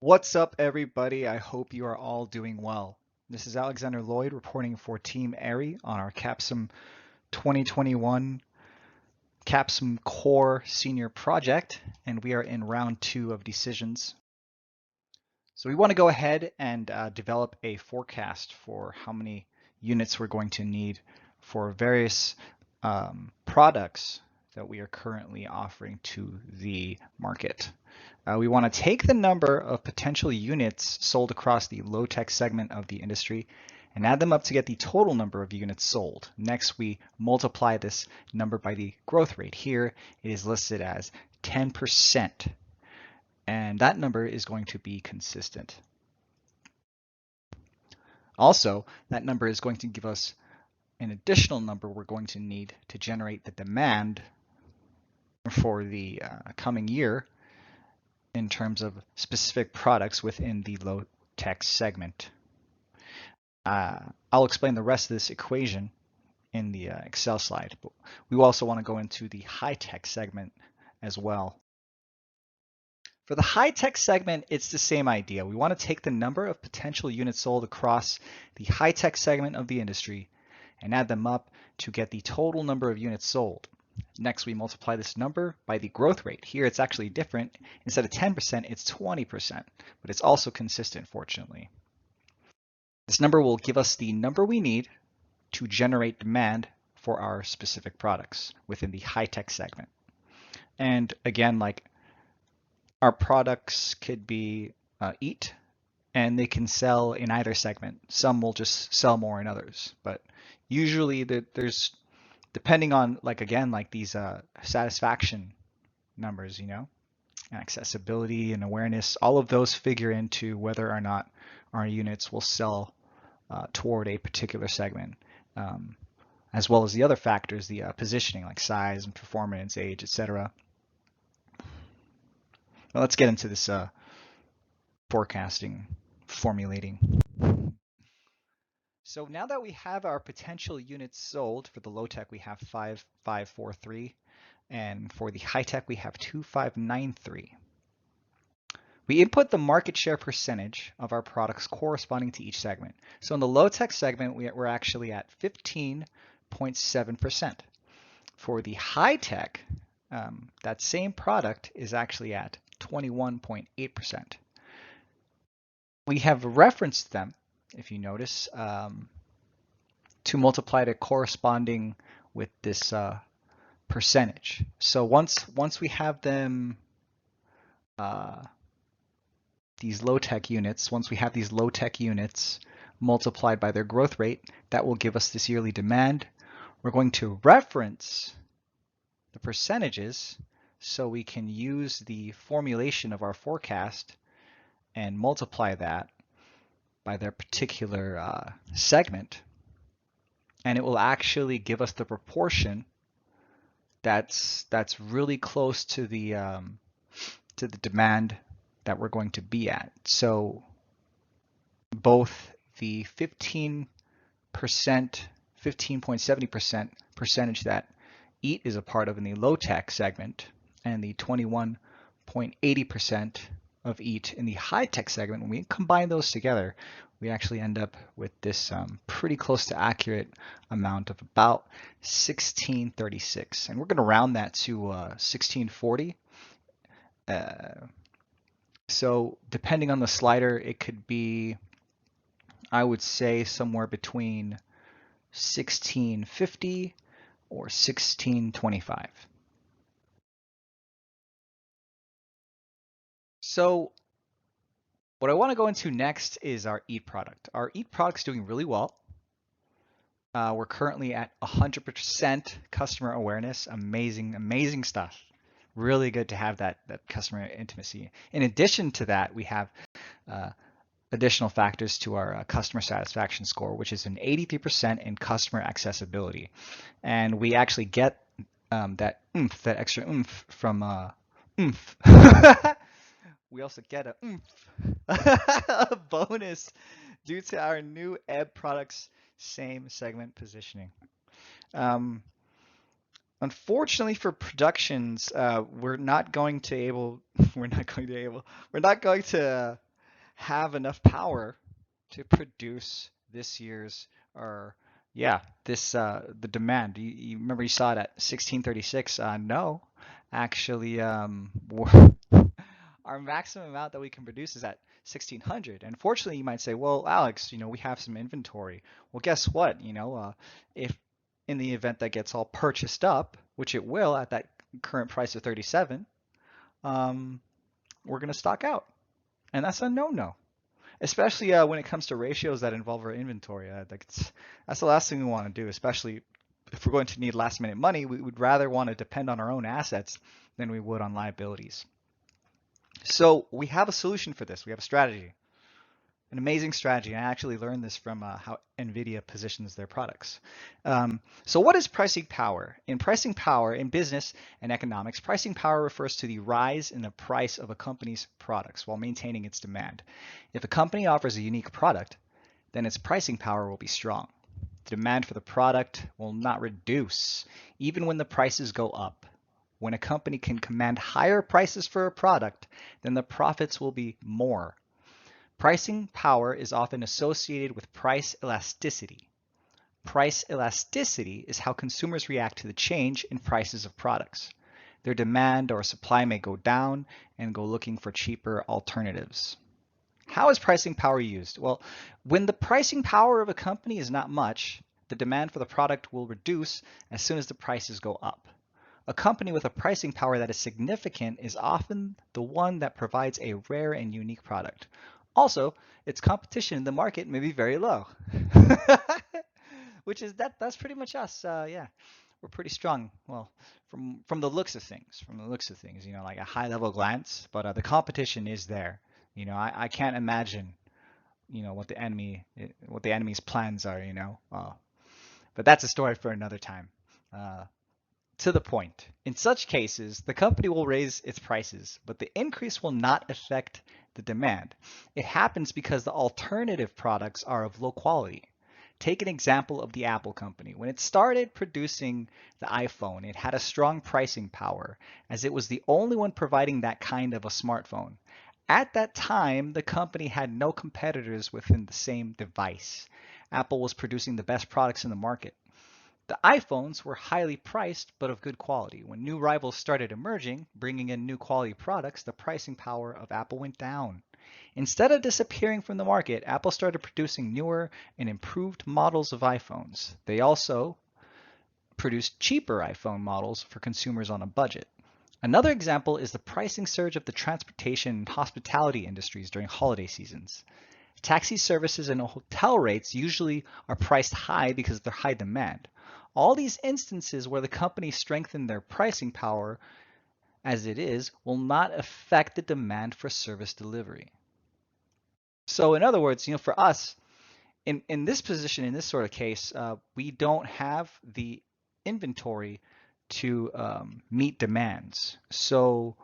What's up, everybody? I hope you are all doing well. This is Alexander Lloyd reporting for Team Airy on our Capsim 2021 Capsim Core Senior Project, and we are in round 2 of decisions. So we want to go ahead and develop a forecast for how many units we're going to need for various products that we are currently offering to the market. We want to take the number of potential units sold across the low-tech segment of the industry and add them up to get the total number of units sold. Next, we multiply this number by the growth rate. Here it is listed as 10%, and that number is going to be consistent. Also, that number is going to give us an additional number we're going to need to generate the demand for the coming year in terms of specific products within the low-tech segment. I'll explain the rest of this equation in the Excel slide, but we also want to go into the high-tech segment as well. For the high-tech segment, it's the same idea. We want to take the number of potential units sold across the high-tech segment of the industry and add them up to get the total number of units sold. Next, we multiply this number by the growth rate. Here it's actually different. Instead of 10%, it's 20%, but it's also consistent, fortunately. This number will give us the number we need to generate demand for our specific products within the high-tech segment. And again, like our products could be EAT, and they can sell in either segment. Some will just sell more in others, but usually there's, depending on like these satisfaction numbers, and accessibility and awareness, all of those figure into whether or not our units will sell toward a particular segment, as well as the other factors, the positioning like size and performance, age, etc. Well, let's get into this forecasting, formulating. So now that we have our potential units sold, for the low tech we have 5543, and for the high tech we have 2593. We input the market share percentage of our products corresponding to each segment. So in the low tech segment, we're actually at 15.7%. For the high tech, that same product is actually at 21.8%. We have referenced them, if you notice, to multiply the corresponding with this percentage. So once we have them, these low-tech units, once we have these low-tech units multiplied by their growth rate, that will give us this yearly demand. We're going to reference the percentages so we can use the formulation of our forecast and multiply that by their particular segment, and it will actually give us the proportion that's really close to the demand that we're going to be at. So both the 15.70% percentage that EAT is a part of in the low tech segment, and the 21.80% of EAT in the high tech segment, when we combine those together, we actually end up with this pretty close to accurate amount of about 1636. And we're going to round that to 1640. So depending on the slider, it could be, I would say, somewhere between 1650 or 1625. So what I want to go into next is our EAT product. Our EAT product's doing really well. We're currently at 100% customer awareness. Amazing, amazing stuff. Really good to have that customer intimacy. In addition to that, we have additional factors to our customer satisfaction score, which is an 83% in customer accessibility. And we actually get that extra oomph from oomph. We also get a a bonus due to our new ebb products same segment positioning. Unfortunately for productions, we're not going to have enough power to produce this year's, or yeah, this the demand. You remember you saw it at 1636? No, actually, our maximum amount that we can produce is at 1600. And fortunately, you might say, well, Alex, we have some inventory. Well, guess what? If in the event that gets all purchased up, which it will at that current price of 37, we're going to stock out. And that's a no-no, especially when it comes to ratios that involve our inventory. That's the last thing we want to do, especially if we're going to need last-minute money. We would rather want to depend on our own assets than we would on liabilities. So we have a solution for this. We have a strategy, an amazing strategy. I actually learned this from how NVIDIA positions their products. So what is pricing power? In pricing power, in business and economics, pricing power refers to the rise in the price of a company's products while maintaining its demand. If a company offers a unique product, then its pricing power will be strong. The demand for the product will not reduce, even when the prices go up. When a company can command higher prices for a product, then the profits will be more. Pricing power is often associated with price elasticity. Price elasticity is how consumers react to the change in prices of products. Their demand or supply may go down and go looking for cheaper alternatives. How is pricing power used? Well, when the pricing power of a company is not much, the demand for the product will reduce as soon as the prices go up. A company with a pricing power that is significant is often the one that provides a rare and unique product. Also, its competition in the market may be very low. Which is that's pretty much us. Yeah, we're pretty strong. Well, from the looks of things, like a high level glance, but the competition is there. I can't imagine, what the enemy's plans are. But that's a story for another time. To the point. In such cases, the company will raise its prices, but the increase will not affect the demand. It happens because the alternative products are of low quality. Take an example of the Apple company. When it started producing the iPhone, it had a strong pricing power, as it was the only one providing that kind of a smartphone. At that time, the company had no competitors within the same device. Apple was producing the best products in the market. The iPhones were highly priced but of good quality. When new rivals started emerging, bringing in new quality products, the pricing power of Apple went down. Instead of disappearing from the market, Apple started producing newer and improved models of iPhones. They also produced cheaper iPhone models for consumers on a budget. Another example is the pricing surge of the transportation and hospitality industries during holiday seasons. Taxi services and hotel rates usually are priced high because of their high demand. All these instances where the company strengthened their pricing power as it is will not affect the demand for service delivery. So in other words, for us, in this position, in this sort of case, we don't have the inventory to meet demands. So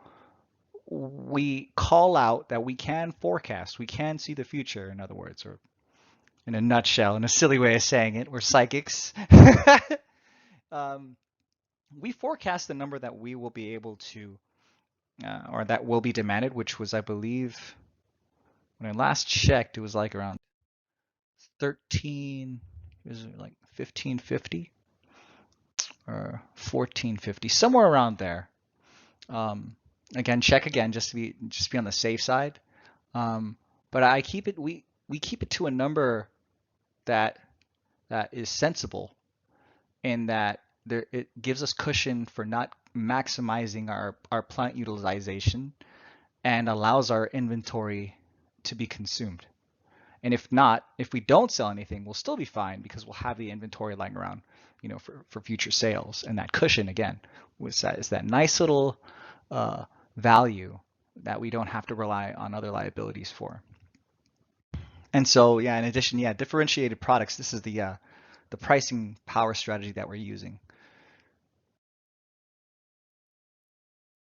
we call out that we can forecast, we can see the future, in other words, or in a nutshell, in a silly way of saying it, we're psychics. We forecast the number that we will be able to, or that will be demanded, which was, I believe, when I last checked, it was like around 1550 or 1450, somewhere around there. Again, check again, just to be on the safe side. But I keep it, we keep it to a number that is sensible, and that it gives us cushion for not maximizing our plant utilization and allows our inventory to be consumed. And if we don't sell anything, we'll still be fine because we'll have the inventory lying around, for future sales. And that cushion, again, is that nice little value that we don't have to rely on other liabilities for. And so, in addition, differentiated products. This is the pricing power strategy that we're using.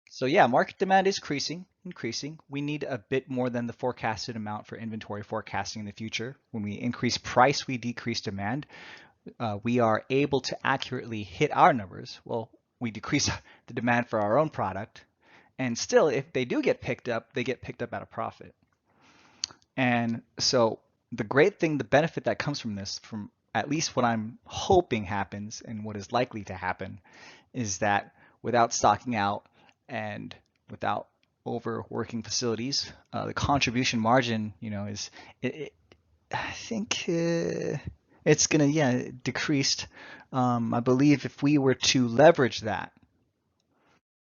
So market demand is increasing. We need a bit more than the forecasted amount for inventory forecasting in the future. When we increase price, we decrease demand. We are able to accurately hit our numbers. Well, we decrease the demand for our own product. And still, if they do get picked up, they get picked up at a profit. And so the great thing, the benefit that comes from this, from at least what I'm hoping happens and what is likely to happen, is that without stocking out and without overworking facilities, the contribution margin, is it, I think it's gonna decreased. I believe if we were to leverage that,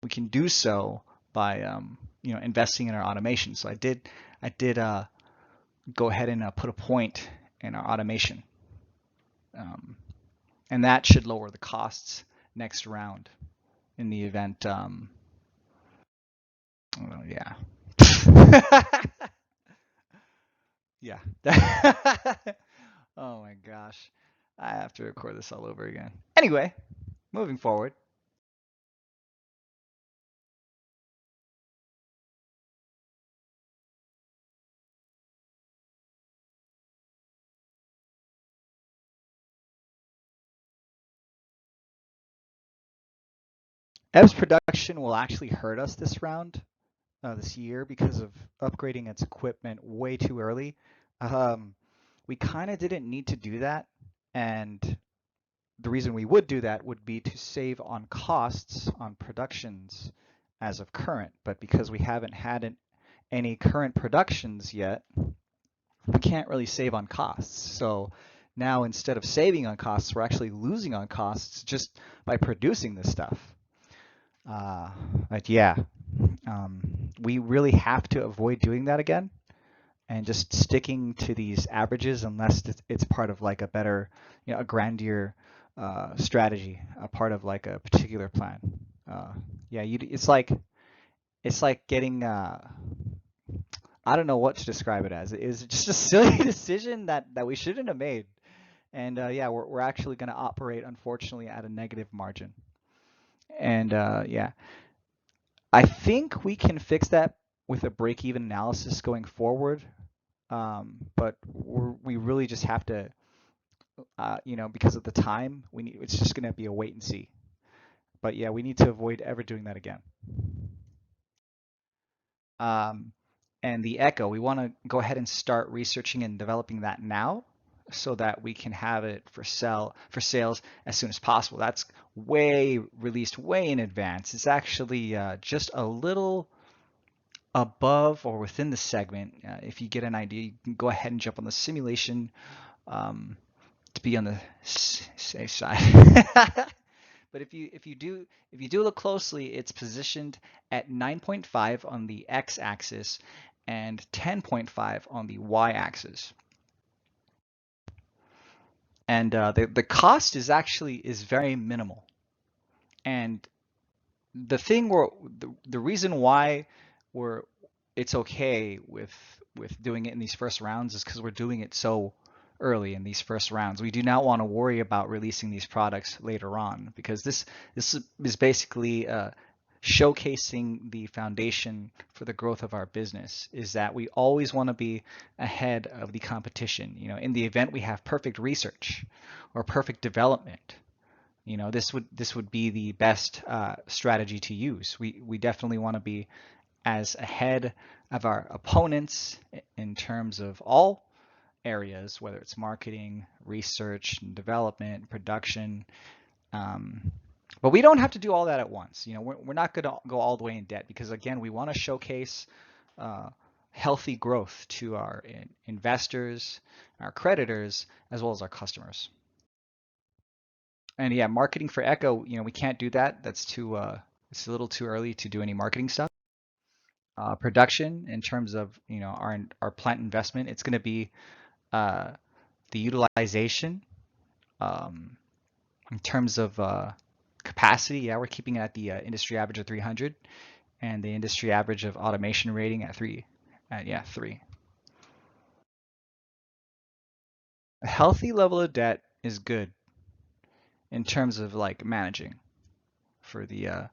we can do so by investing in our automation. So I did go ahead and put a point in our automation, um, and that should lower the costs next round in the event. Oh, yeah. Yeah. Oh my gosh. I have to record this all over again. Anyway, moving forward. Ev's production will actually hurt us this round, this year, because of upgrading its equipment way too early. Um, we kind of didn't need to do that, and the reason we would do that would be to save on costs on productions as of current. But because we haven't had any current productions yet, we can't really save on costs. So now instead of saving on costs, we're actually losing on costs just by producing this stuff. But yeah, we really have to avoid doing that again and just sticking to these averages unless it's part of like a better, a grander strategy, a part of like a particular plan. Yeah, it's like getting I don't know what to describe it as. It is just a silly decision that we shouldn't have made. And yeah, we're actually going to operate, unfortunately, at a negative margin. And yeah, I think we can fix that with a break-even analysis going forward. But we really just have to, because of the time, it's just going to be a wait and see. But yeah, we need to avoid ever doing that again. Um, and the Echo, we want to go ahead and start researching and developing that now so that we can have it for sales as soon as possible. That's released way in advance. It's actually just a little above or within the segment. If you get an idea, you can go ahead and jump on the simulation um, to be on the safe side. But if you do look closely, it's positioned at 9.5 on the x-axis and 10.5 on the y-axis. And the cost is very minimal. And the reason why we're it's okay with doing it in these first rounds is because we're doing it so early in these first rounds. We do not want to worry about releasing these products later on because this is basically showcasing the foundation for the growth of our business. Is that we always want to be ahead of the competition. In the event we have perfect research or perfect development, this would be the best strategy to use. We definitely want to be as ahead of our opponents in terms of all areas, whether it's marketing, research, and development, production. Um, but we don't have to do all that at once. We're not going to go all the way in debt because, again, we want to showcase uh, healthy growth to our investors, our creditors, as well as our customers. And yeah, marketing for Echo, we can't do that. It's a little too early to do any marketing stuff. Production in terms of our plant investment, it's going to be uh, the utilization um, in terms of capacity. Yeah, we're keeping it at the industry average of 300 and the industry average of automation rating at 3. Yeah, 3. A healthy level of debt is good in terms of like managing for the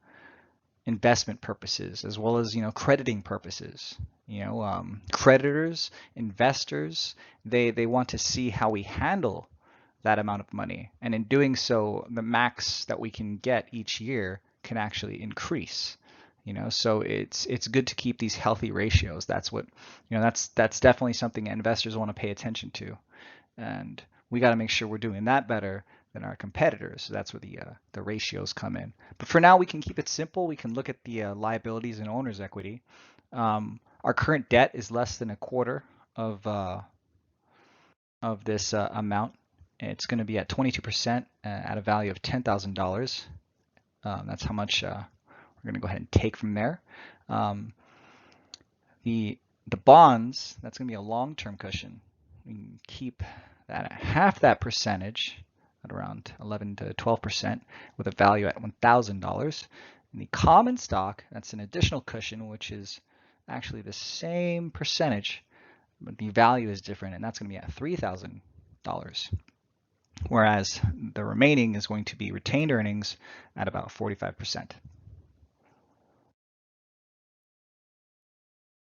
investment purposes as well as crediting purposes. Creditors, investors, they want to see how we handle that amount of money, and in doing so, the max that we can get each year can actually increase. So it's good to keep these healthy ratios. That's what, that's definitely something investors want to pay attention to, and we got to make sure we're doing that better than our competitors. So that's where the ratios come in. But for now, we can keep it simple. We can look at the liabilities and owner's equity. Our current debt is less than a quarter of this amount. It's going to be at 22% at a value of $10,000. That's how much we're going to go ahead and take from there. The bonds, that's going to be a long-term cushion. We can keep that at half that percentage, at around 11 to 12%, with a value at $1,000. And the common stock, that's an additional cushion, which is actually the same percentage, but the value is different, and that's going to be at $3,000. Whereas the remaining is going to be retained earnings at about 45%.